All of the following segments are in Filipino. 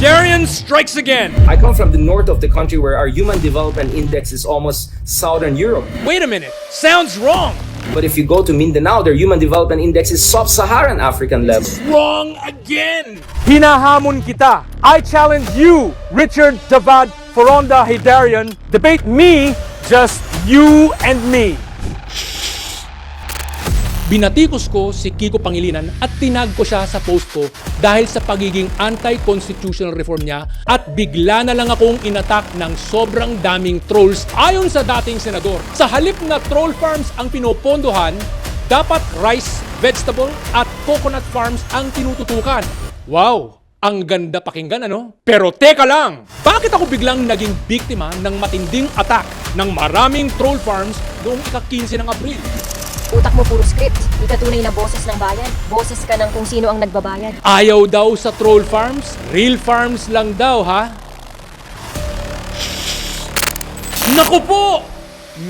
Hydarian strikes again. I come from the north of the country where our Human Development Index is almost Southern Europe. Wait a minute, sounds wrong. But if you go to Mindanao, their Human Development Index is Sub-Saharan African level. Wrong again. Hinahamon kita. I challenge you, Richard Davad Foronda Hydarian. Debate me, just you and me. Binatikos ko si Kiko Pangilinan at tinag ko siya sa post ko dahil sa pagiging anti-constitutional reform niya at bigla na lang akong inatak ng sobrang daming trolls ayon sa dating senador. Sa halip na troll farms ang pinopondohan, dapat rice, vegetable at coconut farms ang tinututukan. Wow! Ang ganda pakinggan, ano? Pero teka lang! Bakit ako biglang naging biktima ng matinding attack ng maraming troll farms noong ika-15 ng Abril? Utak mo puro script. Di ka tunay na boses ng bayan. Boses ka ng kung sino ang nagbabayad. Ayaw daw sa troll farms? Real farms lang daw, ha? Naku po!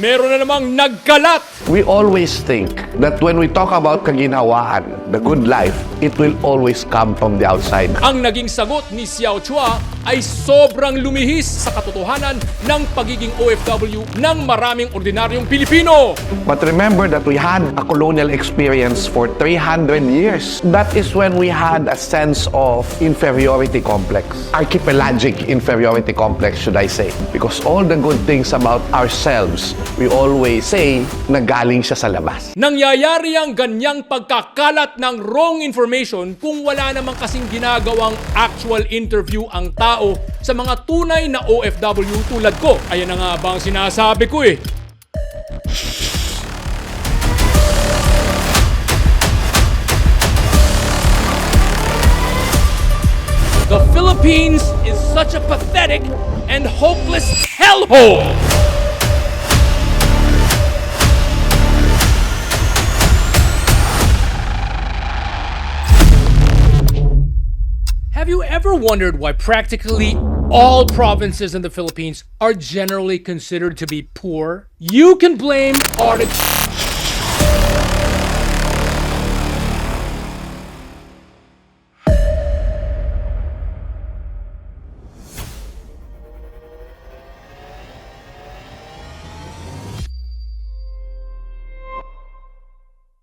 Meron na namang nagkalat! We always think that when we talk about kaginhawaan, the good life, it will always come from the outside. Ang naging sagot ni Xiao Chua ay sobrang lumihis sa katotohanan ng pagiging OFW ng maraming ordinaryong Pilipino. But remember that we had a colonial experience for 300 years. That is when we had a sense of inferiority complex. Archipelagic inferiority complex, should I say. Because all the good things about ourselves, we always say na galing siya sa labas. Nangyayari ang ganyang pagkakalat ng wrong information kung wala namang kasing ginagawang actual interview ang tao sa mga tunay na OFW tulad ko. Ayan na nga ba ang sinasabi ko eh. The Philippines is such a pathetic and hopeless hellhole! Have you ever wondered why practically all provinces in the Philippines are generally considered to be poor? You can blame artists